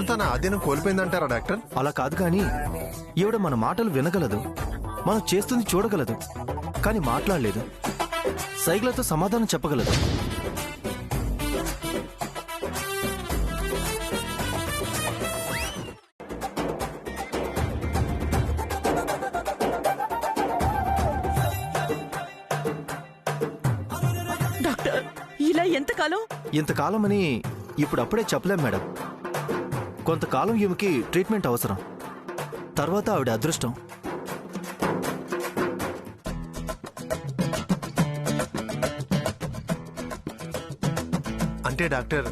తన ఆధీనం కోల్పోయిందంటారా డాక్టర్? అలా కాదు కానీ ఈవిడ మన మాటలు వినగలదు, మనం చేస్తుంది చూడగలదు, కానీ మాట్లాడలేదు. సైగలతో సమాధానం చెప్పగలదు. డాక్టర్, ఇలా ఎంతకాలం? ఇంతకాలమని ఇప్పుడప్పుడే చెప్పలేం మేడం. కొంతకాలం ఈమెకి ట్రీట్మెంట్ అవసరం. తర్వాత ఆవిడ అదృష్టం. అంటే డాక్టర్,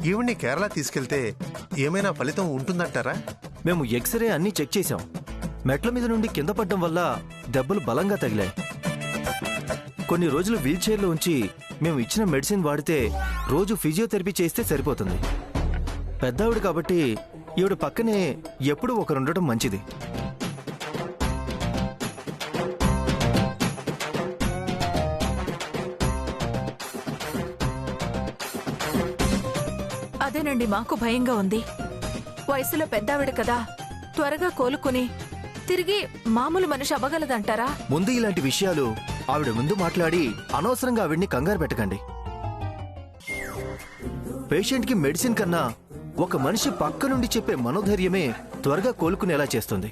ఈవిడ్ని కేరళ తీసుకెళ్తే ఏమైనా ఫలితం ఉంటుందంటారా? మేము ఎక్స్రే అన్నీ చెక్ చేశాం. మెట్ల మీద నుండి కింద పడ్డం వల్ల దెబ్బలు బలంగా తగిలాయి. కొన్ని రోజులు వీల్ చైర్లో ఉంచి మేము ఇచ్చిన మెడిసిన్ వాడితే రోజు ఫిజియోథెరపీ చేస్తే సరిపోతుంది. పెద్దావిడ కాబట్టి ఈవిడ పక్కనే ఎప్పుడూ ఒకరుండటం మంచిది. అదేనండి మాకు భయంగా ఉంది. వయసులో పెద్దావిడ కదా, త్వరగా కోలుకుని తిరిగి మామూలు మనిషి అవ్వగలదంటారా? ముందు ఇలాంటి విషయాలు ఆవిడ ముందు మాట్లాడి అనవసరంగా ఆవిడ్ని కంగారు పెట్టకండి. పేషెంట్కి మెడిసిన్ కన్నా ఒక మనిషి పక్క నుండి చెప్పే మనోధైర్యమే త్వరగా కోలుకునేలా చేస్తుంది.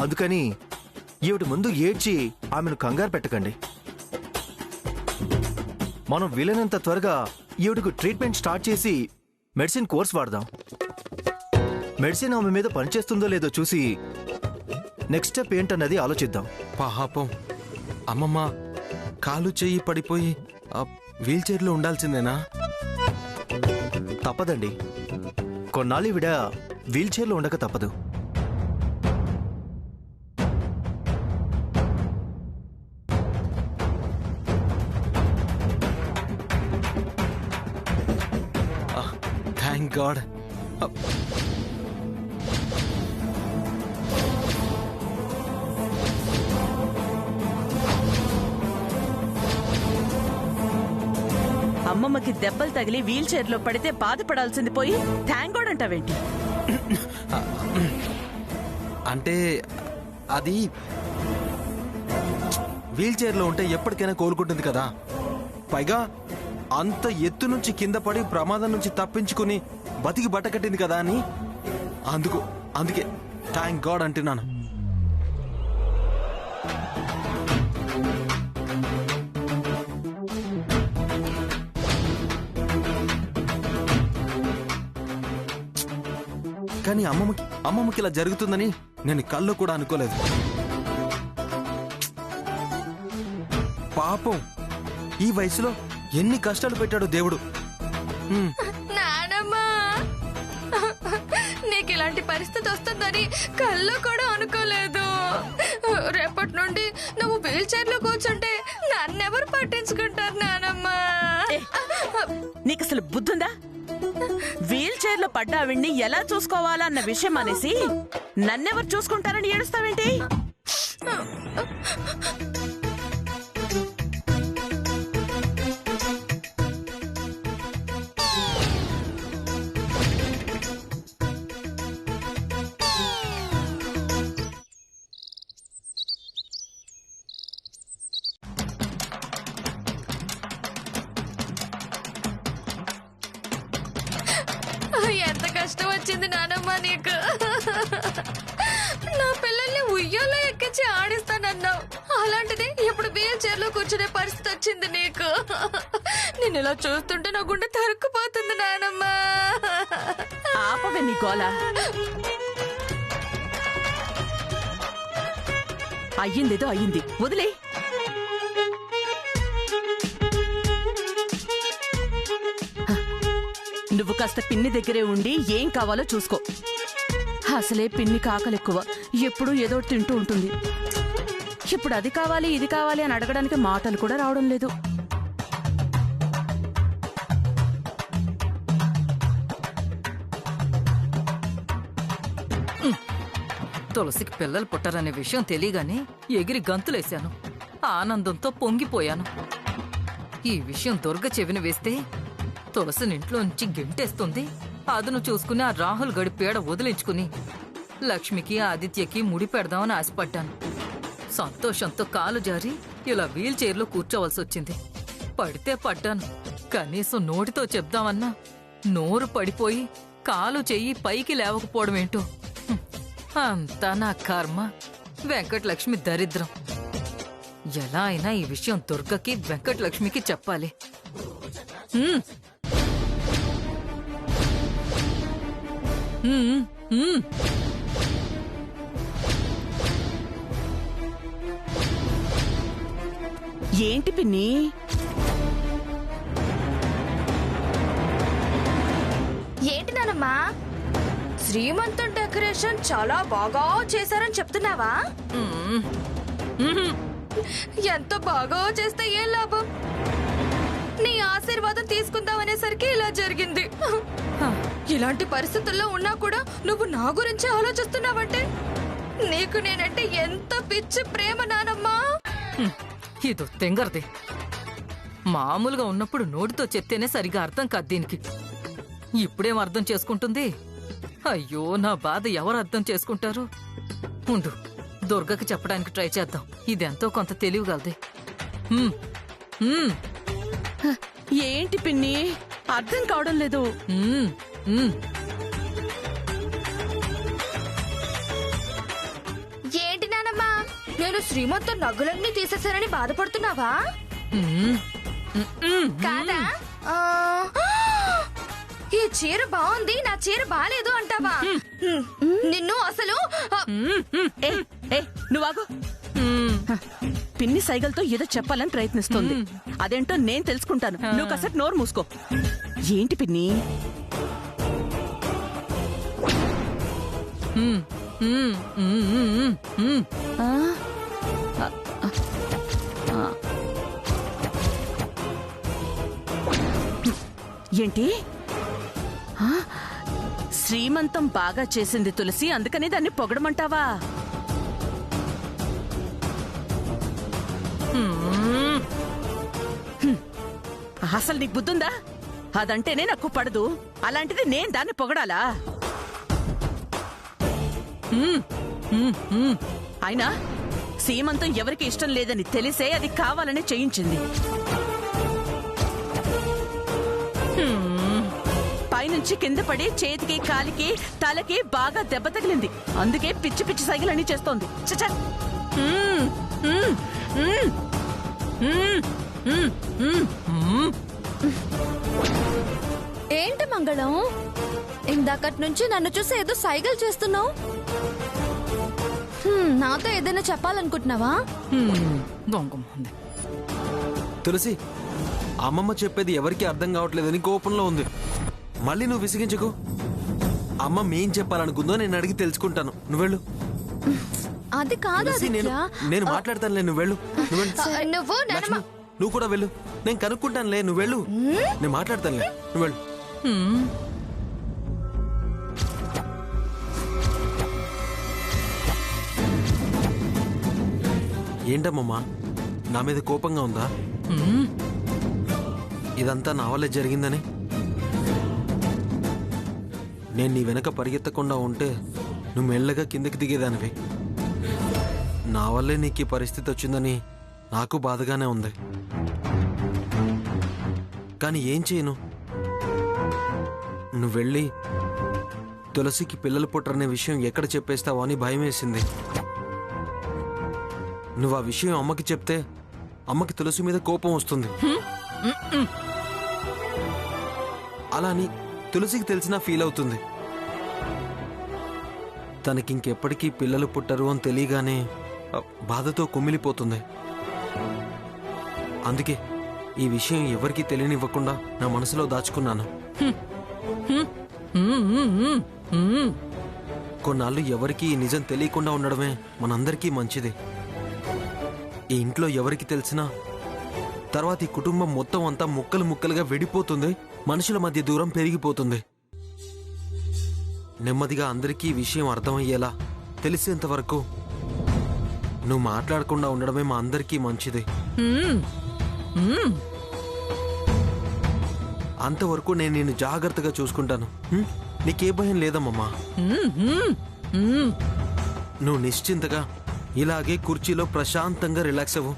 అందుకని ఈవిడ ముందు ఏడ్చి ఆమెను కంగారు పెట్టకండి. మనం వీలైనంత త్వరగా ఈవిడకు ట్రీట్మెంట్ స్టార్ట్ చేసి మెడిసిన్ కోర్స్ వాడదాం. మెడిసిన్ ఆమె మీద పనిచేస్తుందో లేదో చూసి నెక్స్ట్ స్టెప్ ఏంటన్నది ఆలోచిద్దాం. పాపం అమ్మమ్మ కాలు చెయ్యి పడిపోయి వీల్ చైర్లో ఉండాల్సిందేనా? తప్పదండి. కొన్నాళ్ళు ఈవిడ వీల్ చైర్లో ఉండక తప్పదు. Thank God. అమ్మమ్మకి దెబ్బలు తగిలి వీల్ చైర్ లో పడితే బాధపడాల్సింది పోయి థ్యాంక్ గాడ్ అంటావేంటి? అంటే అది వీల్ చైర్లో ఉంటే ఎప్పటికైనా కోలుకుంటుంది కదా. పైగా అంత ఎత్తు నుంచి కింద పడి ప్రమాదం నుంచి తప్పించుకుని బతికి బట్టకట్టింది కదా అని అందుకే థ్యాంక్ గాడ్ అంటున్నాను. కానీ అమ్మమ్మకి ఇలా జరుగుతుందని నేను కళ్ళు కూడా అనుకోలేదు. పాపం ఈ వయసులో ఎన్ని కష్టాలు పెట్టాడు దేవుడు. నానమ్మా, నీకు ఇలాంటి పరిస్థితి వస్తుందని కళ్ళు కూడా అనుకోలేదు. రేపటి నుండి నువ్వు వీల్ చైర్ లో కూర్చుంటే నన్నెవరు పట్టించుకుంటారు నానమ్మా? నీకు అసలు బుద్ధుందా? వీల్ చైర్ లో పడ్డ ఆవిడ్ని ఎలా చూసుకోవాలా అన్న విషయం అనేసి నన్నెవరు చూసుకుంటారని ఏడుస్తావేంటి? ఎంత కష్టం వచ్చింది నానమ్మ నీకు. నా పిల్లల్ని ఉయ్యాలో ఎక్కించి ఆడిస్తానన్నావు, అలాంటిది ఇప్పుడు వీల్ చైర్ లో కూర్చునే పరిస్థితి వచ్చింది నీకు. నేను ఇలా చూస్తుంటే నా గుండె తరుక్కుపోతుంది నానమ్మ. ఆపవే నీ గోల. అయ్యిందేదో అయ్యింది, వదిలే. నువ్వు కాస్త పిన్ని దగ్గరే ఉండి ఏం కావాలో చూసుకో. అసలే పిన్ని కాకలెక్కువ, ఎప్పుడూ ఏదో తింటూ ఉంటుంది. ఇప్పుడు అది కావాలి ఇది కావాలి అని అడగడానికి మాటలు కూడా రావడం లేదు. తులసికి పిల్లలు పుట్టరనే విషయం తెలియగానే ఎగిరి గంతులేశాను. ఆనందంతో పొంగిపోయాను. ఈ విషయం దుర్గ చెవిన వేస్తే తులసినింట్లో నుంచి గెంటేస్తుంది. అదును చూసుకుని ఆ రాహుల్ గడి పీడ వదిలించుకుని లక్ష్మికి ఆదిత్యకి ముడి పెడదామని ఆశపడ్డాను. సంతోషంతో కాలు జారి ఇలా వీల్ చైర్లో కూర్చోవలసి వచ్చింది. పడితే పడ్డాను, కనీసం నోటితో చెప్దామన్నా నోరు పడిపోయి కాలు చెయ్యి పైకి లేవకపోవడం ఏంటో. అంతా నా కర్మ, వెంకటలక్ష్మి దరిద్రం. ఎలా అయినా ఈ విషయం దుర్గకి వెంకటలక్ష్మికి చెప్పాలి. హ్మ్. హ్మ్. హ్మ్. ఏంటి పిన్ని? ఏంటి నానమ్మా, శ్రీమంతం డెకరేషన్ చాలా బాగా చేశారని చెప్తున్నావా? ఎంత బాగా చేస్తే ఏం లాభం? నీ ఆశీర్వాదం తీసుకుందామనేసరికి ఇలా జరిగింది. ఇలాంటి పరిస్థితుల్లో ఉన్నా కూడా నువ్వు నా గురించి ఆలోచిస్తున్నావంటే నీకు నేనంటే ఎంత పిచ్చి ప్రేమ నానమ్మా. ఇదో తెంగరదే. మామూలుగా ఉన్నప్పుడు నోటితో చెప్తేనే సరిగా అర్థం కాదు దీనికి. ఇప్పుడేం అర్థం చేసుకుంటుంది? అయ్యో, నా బాధ ఎవరు అర్థం చేసుకుంటారు? ఉండు, దుర్గకి చెప్పడానికి ట్రై చేద్దాం. ఇదెంతో కొంత తెలియగలదే. ఏంటి పిన్ని, అర్థం కావడం లేదు. ఏంటి నానమ్మా, నేను శ్రీమంతం నగ్గులన్నీ తీసేశానని బాధపడుతున్నావా? కాదా? ఈ చీర బాగుంది, నా చీర బాలేదు అంటావా? నిన్ను అసలు నువ్వాగు. పిన్ని సైగలతో ఏదో చెప్పాలని ప్రయత్నిస్తుంది. అదేంటో నేను తెలుసుకుంటాను. నువ్వు కాసేపు నోరు మూసుకో. ఏంటి పిన్ని? ఏంటి? శ్రీమంతం బాగా చేసింది తులసి, అందుకని దాన్ని పొగడమంటావా? అసలు నీకు బుద్ధుందా? అదంటేనే నాకు పడదు, అలాంటిది నేను దాన్ని పొగడాలా? అయినా సీమంతం ఎవరికి ఇష్టం లేదని తెలిసే అది కావాలని చేయించింది. పైనుంచి కింద పడి చేతికి, కాలికి, తలకి బాగా దెబ్బ తగిలింది. అందుకే పిచ్చి పిచ్చి సైకిలన్నీ చేస్తోంది. చచ్చా. ఏంటి మంగళం, ఇందాకటి నుంచి నన్ను చూసి ఏదో సైగలు చేస్తున్నావు. నాతో ఏదైనా చెప్పాలనుకుంటున్నావా? తులసి, అమ్మమ్మ చెప్పేది ఎవరికి అర్థం కావట్లేదని కోపంలో ఉంది. మళ్ళీ నువ్వు విసిగించకు. అమ్మ ఏం చెప్పాలనుకుందో నేను అడిగి తెలుసుకుంటాను. నువ్వెళ్ళు. అది కాదు, నేను మాట్లాడతానులే. నువ్వెళ్ళు. నువ్వు కూడా వెళ్ళు. నేను కనుక్కుంటానులే. నువ్వెళ్ళు. నేను మాట్లాడతానులే. నువ్వెళ్ళు. ఏంటమ్మమ్మా, నా మీద కోపంగా ఉందా? ఇదంతా నా వల్లే జరిగిందని? నేను నీ వెనక పరిగెత్తకుండా ఉంటే నువ్వు మెల్లగా కిందకి దిగేదానివి. నా వల్లే నీకు ఈ పరిస్థితి వచ్చిందని నాకు బాధగానే ఉంది. కానీ ఏం చేయను? నువ్వు వెళ్ళి తులసికి పిల్లలు పుట్టరనే విషయం ఎక్కడ చెప్పేస్తావో అని భయం వేసింది. నువ్వు ఆ విషయం అమ్మకి చెప్తే అమ్మకి తులసి మీద కోపం వస్తుంది. అలా అని తులసికి తెలిసినా ఫీల్ అవుతుంది. తనకింకెప్పటికీ పిల్లలు పుట్టరు అని తెలియగానే బాధతో కుమిలిపోతుంది. అందుకే ఈ విషయం ఎవరికీ తెలియనివ్వకుండా నా మనసులో దాచుకున్నాను. కొన్నాళ్ళు ఎవరికీ ఈ నిజం తెలియకుండా ఉండడమే మనందరికీ మంచిది. ఈ ఇంట్లో ఎవరికి తెలిసినా తర్వాత ఈ కుటుంబం మొత్తం అంతా ముక్కలు ముక్కలుగా విడిపోతుంది. మనుషుల మధ్య దూరం పెరిగిపోతుంది. నెమ్మదిగా అందరికీ ఈ విషయం అర్థమయ్యేలా తెలిసేంత వరకు నువ్వు మాట్లాడకుండా ఉండడమే మా అందరికీ మంచిది. మ్మ్. మ్మ్. అంతవరకు నేను నిన్ను జాగ్రత్తగా చూసుకుంటాను. నీకే భయం లేదమ్మమ్మా. మ్మ్. మ్మ్. మ్మ్. నువ్వు నిశ్చింతగా ఇలాగే కుర్చీలో ప్రశాంతంగా రిలాక్స్ అవ్వు.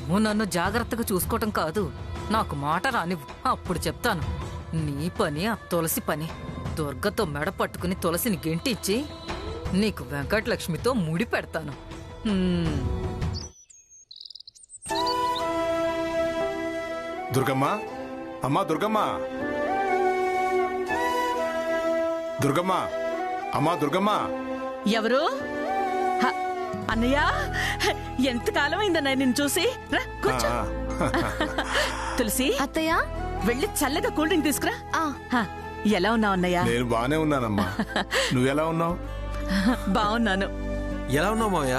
నువ్వు నన్ను జాగ్రత్తగా చూసుకోవటం కాదు, నాకు మాట రానివ్వు, అప్పుడు చెప్తాను. నీ పని ఆ తులసి పని. దుర్గతో మెడ పట్టుకుని తులసిని గెంటిచ్చి నీకు వెంకటలక్ష్మితో ముడి పెడతాను. దుర్గమ్మ, అమ్మా దుర్గమ్మ, దుర్గమ్మ, అమ్మా దుర్గమ్మ. ఎవరు? హ, అన్నయ్య, ఎంతకాలం అయిందన్నయ్య నిన్ను చూసి. రా, కూర్చో. తులసి, అత్తయ్య, వెళ్ళి చల్లగా కూల్ డ్రింక్ తీసుకురా. హ, ఎలా ఉన్నావు అన్నయ్య? నేను బానే ఉన్నానమ్మా. నువ్వెలా ఉన్నావు? బాగున్నాను. ఎలా ఉన్నావు మావయ్య?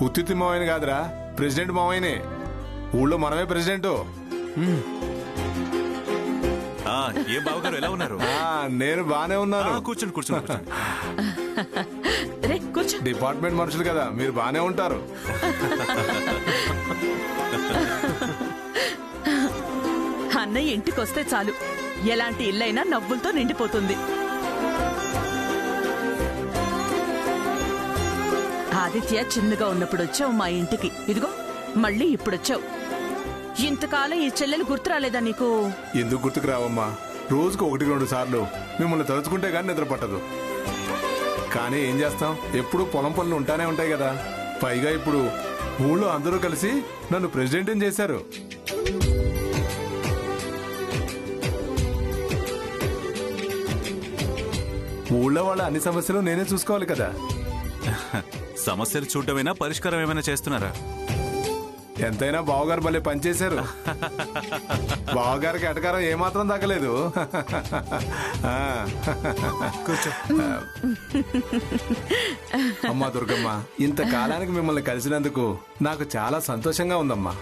ఉత్తితి మావయ్యని కాదురా, ప్రెసిడెంట్ మావయ్యనే. ఊళ్ళో మనమే ప్రెసిడెంట్. ఏ బావగారు ఎలా ఉన్నారు? నేను బానే ఉన్నాను. కూర్చోండి కూర్చోండి. రే, కూర్చో. డిపార్ట్మెంట్ మనుషులు కదా, మీరు బానే ఉంటారు. అన్నయ్య ఇంటికి వస్తే చాలు, ఎలాంటి ఇల్లైనా నవ్వులతో నిండిపోతుంది. ఆదిత్య చిన్నగా ఉన్నప్పుడు వచ్చావు మా ఇంటికి, ఇదిగో మళ్ళీ ఇప్పుడొచ్చావు. ఇంతకాలం ఈ చెల్లెలు గుర్తు రాలేదా నీకు? ఎందుకు గుర్తుకు రావమ్మా? రోజుకు 1-2 సార్లు మిమ్మల్ని తలుచుకుంటే గానీ నిద్ర పట్టదు. కానీ ఏం చేస్తాం, ఎప్పుడు పొలం పనులు ఉంటానే ఉంటాయి కదా. పైగా ఇప్పుడు ఊళ్ళో అందరూ కలిసి నన్ను ప్రెసిడెంట్ చేశారు. ఊళ్ళో వాళ్ళ అన్ని సమస్యలు నేనే చూసుకోవాలి కదా. సమస్యలు చూడటమైనా పరిష్కారం ఏమైనా చేస్తున్నారా? ఎంతైనా బావగారు భలే పనిచేశారు. బావగారికి ఎటకారం ఏమాత్రం తగ్గలేదు. అమ్మా దుర్గమ్మ, ఇంతకాలానికి మిమ్మల్ని కలిసినందుకు నాకు చాలా సంతోషంగా ఉందమ్మా.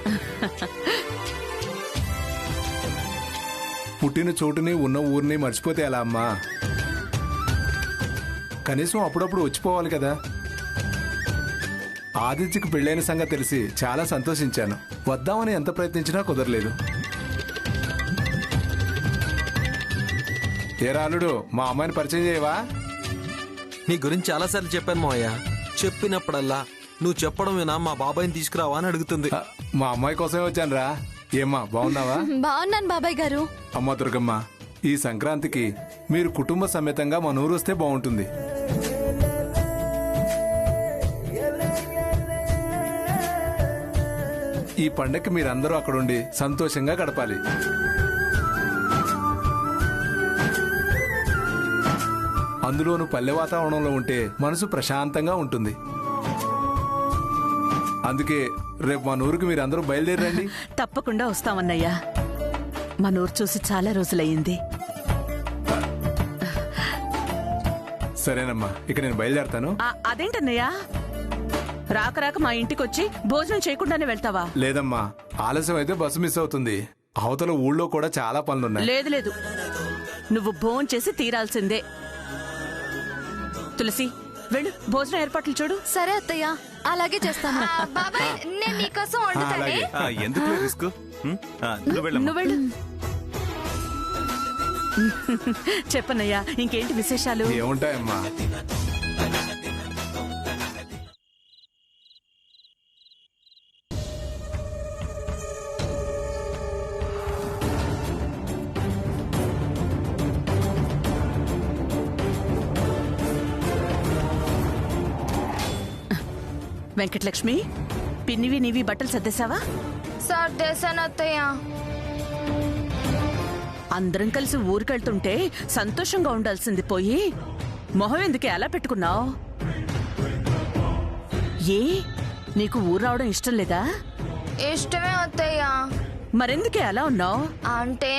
పుట్టిన చోటుని ఉన్న ఊరిని మర్చిపోతే ఎలా అమ్మా? కనీసం అప్పుడప్పుడు వచ్చిపోవాలి కదా. ఆదిత్యకు పెళ్ళైన సంగతి తెలిసి చాలా సంతోషించాను. వద్దామని ఎంత ప్రయత్నించినా కుదరలేదు. ఏ రాలుడు, మా అమ్మాయిని పరిచయం చేయవా? నీ గురించి చాలాసార్లు చెప్పాను మావయ్య. చెప్పినప్పుడల్లా నువ్వు చెప్పడం వినా మా బాబాయ్ని తీసుకురావా అని అడుగుతుంది. మా అమ్మాయి కోసమే వచ్చాను రా. ఏమ్మా, బాగున్నావా? బాగున్నాను బాబాయ్ గారు. అమ్మ దుర్గమ్మ, ఈ సంక్రాంతికి మీరు కుటుంబ సమేతంగా మా ఊరు వస్తే బాగుంటుంది. ఈ పండగకి మీరందరూ అక్కడుండి సంతోషంగా గడపాలి. అందులోనూ పల్లె వాతావరణంలో ఉంటే మనసు ప్రశాంతంగా ఉంటుంది. అందుకే రేపు మా ఊరికి మీరందరూ బయలుదేరండి. తప్పకుండా వస్తామన్నయ్యా. మన ఊరు చూసి చాలా రోజులయ్యింది. సరేనమ్మా, ఇక నేను బయలుదేరతాను. అదేంటన్నయ్యా, రాక రాక మా ఇంటికి వచ్చి భోజనం చేయకుండానే వెళ్తావా? లేదమ్మా, ఆలస్యం అయితే బస్సు మిస్ అవుతుంది. అవతల ఊళ్ళో కూడా చాలా పనులున్నాయి. లేదు లేదు, నువ్వు భోజనం చేసి తీరాల్సిందే. తులసి, వెళ్ళు, భోజనం ఏర్పాట్లు చూడు. సరే అత్తయ్య, అలాగే చేస్తాను. బాబాయ్, నేను నీకోసం వండుతానే. ఎందుకు రిస్క్? నువ్వు వెళ్ళు. చెప్పన్నయ్యా, ఇంకేంటి విశేషాలు? ఏముంటాయమ్మా? వెంకటలక్ష్మి, పిన్నివి నీవి బట్టలు సర్దేశావా? సర్దేశాను అత్తయ్య. అందరం కలిసి ఊరికెళ్తుంటే సంతోషంగా ఉండాల్సింది పోయి మొహం ఎందుకే అలా పెట్టుకున్నావు? ఏ, నీకు ఊరు రావడం ఇష్టం లేదా? ఇష్టమే అత్తయ్య. మరెందుకే అలా ఉన్నావు? అంటే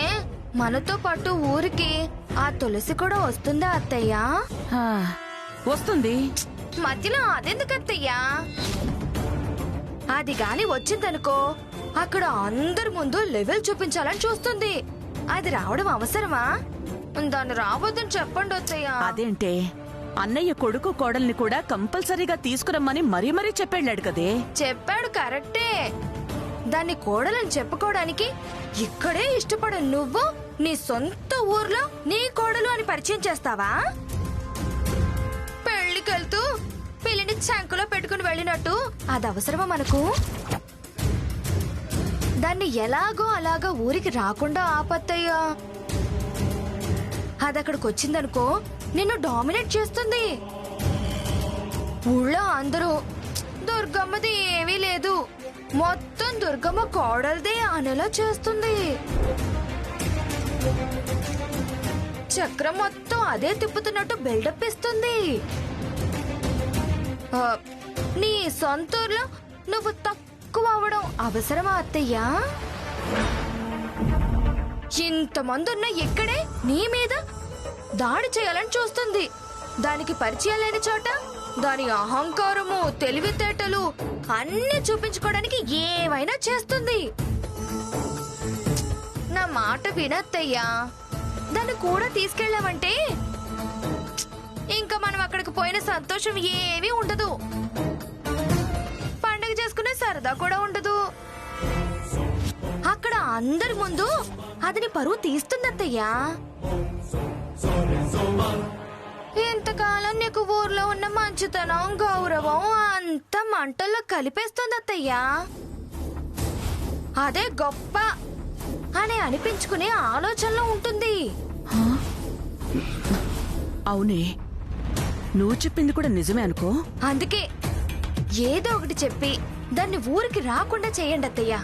మనతో పాటు ఊరికి ఆ తులసి కూడా వస్తుందా అత్తయ్య? వస్తుంది. మధ్యలో అదెందుకు అత్తయ్య? అది గాని వచ్చిందనుకో, అక్కడ అందరి ముందు లెవెల్ చూపించాలని చూస్తుంది. అది రావడం అవసరమా? దాన్ని రావద్దని చెప్పండి అత్తయ్య. అదేంటే అన్నయ్య కొడుకు కోడల్ని కూడా కంపల్సరీగా తీసుకురమ్మని మరీ మరీ చెప్పాడు కదే. చెప్పాడు కరెక్టే. దాన్ని కోడలని చెప్పుకోవడానికి ఇక్కడే ఇష్టపడు నువ్వు నీ సొంత ఊర్లో నీ కోడలు అని పరిచయం చేస్తావా? పెళ్లికెళ్తూ పిల్లిని చంకలో పెట్టుకుని వెళ్ళినట్టు అది అవసరమా మనకు? దాన్ని ఎలాగో అలాగా ఊరికి రాకుండా ఆపత్తయ్యా. అదక్కడికి వచ్చిందనుకో నిన్ను డామినేట్ చేస్తుంది. ఊళ్ళో అందరూ దుర్గమ్మది ఏమీ లేదు, మొత్తం దుర్గమ్మ కోడలదే అనేలా చేస్తుంది. చక్రం మొత్తం అదే తిప్పుతున్నట్టు బిల్డప్ ఇస్తుంది. నీ సొంతూరులో నువ్వు తక్కువ అవడం అవసరమా అత్తయ్యా? ఇంతమంది ఉన్న ఇక్కడే నీ మీద దాడి చేయాలని చూస్తుంది. దానికి పరిచయం లేని చోట దాని అహంకారము తెలివితేటలు అన్ని చూపించుకోవడానికి ఏమైనా చేస్తుంది. నా మాట వినత్తయ్యా. దాన్ని కూడా తీసుకెళ్ళామంటే ఇంకా మనం అక్కడికి పోయిన సంతోషం ఏమీ ఉండదు, పండగ చేసుకునే సరదా కూడా ఉండదు. అక్కడ అందరి ముందు అతని పరువు తీస్తుందత్తయ్యా. ఇంతకాలం నీకు ఊర్లో ఉన్న మంచితనం గౌరవం అంతా మంటల్లో కలిపేస్తుందత్తయ్యా. అదే గొప్ప అని అనిపించుకునే ఆలోచనలో ఉంటుంది. అవునే, నువ్వు చెప్పింది కూడా నిజమే అనుకో. అందుకే ఏదో ఒకటి చెప్పి దాన్ని ఊరికి రాకుండా చేయండి అత్తయ్యా.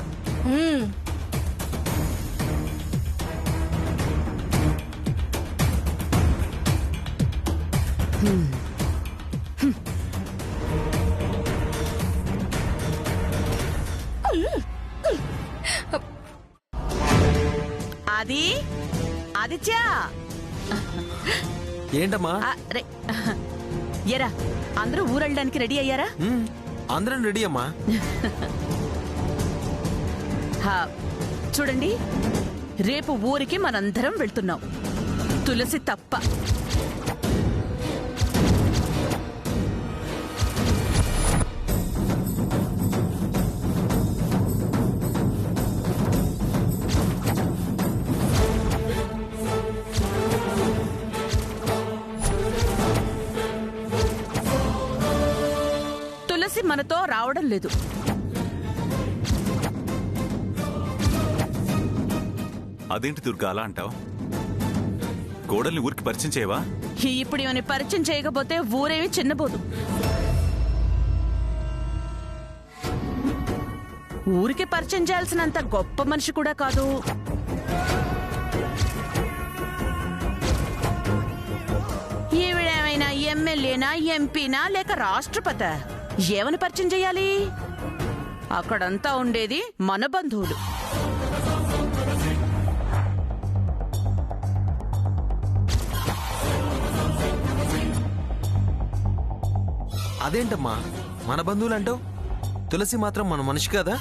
అది ఆదిత్య, ఏంటమ్మా? ఎరా అందరూ ఊరెళ్ళడానికి రెడీ అయ్యారా? అందరం రెడీ అమ్మా. చూడండి, రేపు ఊరికి మనందరం వెళ్తున్నాం, తులసి తప్ప. తులసి మనతో రావడం లేదు. అదేంటి దుర్గా అలా అంటావు? కోడల్ని ఊరికి పరిచయం చేయవా? ఇప్పుడు ఇవన్నీ పరిచయం చేయకపోతే ఊరేమి చిన్నబోదు. ఊరికి పరిచయం చేయాల్సినంత గొప్ప మనిషి కూడా కాదు. ఈవిడేమైనా ఎమ్మెల్యేనా, ఎంపీనా, లేక రాష్ట్రపతి? ఏమని పరిచయం చేయాలి? అక్కడంతా ఉండేది మన బంధువులు. అదేంటమ్మా మన బంధువులు అంటావు? తులసి మాత్రం మన మనిషి కదా?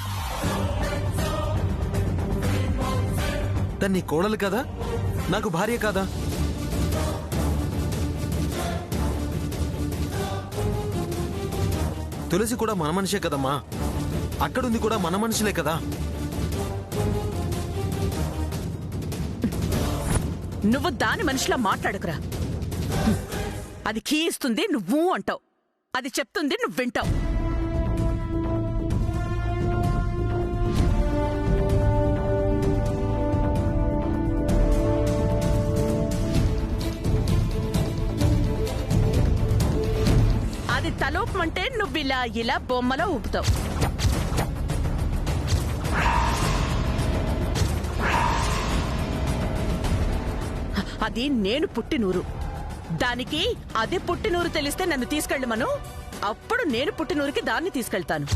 తన్ని కోడలు కదా, నాకు భార్య కదా? తులసి కూడా మన మనిషే కదమ్మా. అక్కడుంది కూడా మన మనుషులే కదా. నువ్వు దాని మనిషిలా మాట్లాడకురా. అది కీ ఇస్తుంది, నువ్వు అంటావు. అది చెప్తుంది, నువ్వు వింటావు. అది తలోపమంటే నువ్వు ఇలా ఇలా బొమ్మలో ఊపుతావు. అది నేను పుట్టినూరు. దానికి అదే పుట్టినూరు తెలిస్తే నన్ను తీసుకెళ్ళమను. అప్పుడు నేను పుట్టినూరుకి దాన్ని తీసుకెళ్తాను.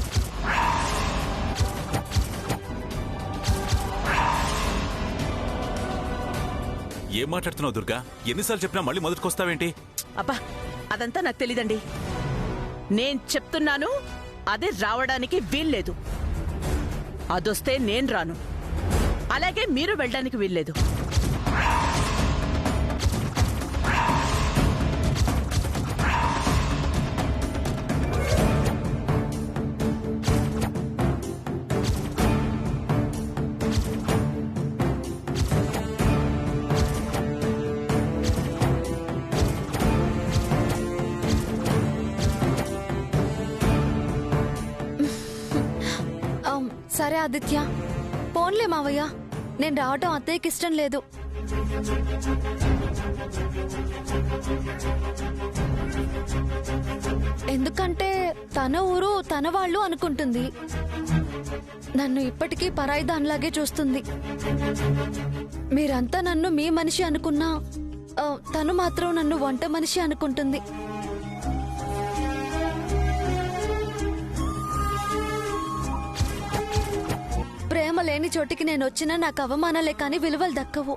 ఏం మాట్లాడుతున్నావు దుర్గా? ఎన్నిసార్లు చెప్పినా మళ్ళీ మొదటికొస్తావేంటి? అబ్బా, అదంతా నాకు తెలీదండి. నేను చెప్తున్నాను, అది రావడానికి వీల్లేదు. అదొస్తే నేను రాను, అలాగే మీరు వెళ్ళడానికి వీల్లేదు. సరే ఆదిత్య, పోన్లే మావయ్య, నేను రావటం అత్తయ్యకి ఇష్టం లేదు. ఎందుకంటే తన ఊరు తన వాళ్ళు అనుకుంటుంది. నన్ను ఇప్పటికీ పరాయి దానిలాగే చూస్తుంది. మీరంతా నన్ను మీ మనిషి అనుకున్నా తను మాత్రం నన్ను వంట మనిషి అనుకుంటుంది. ప్రేమ లేని చోటికి నేను వచ్చినా నాకు అవమానాలే కానీ విలువలు దక్కవు.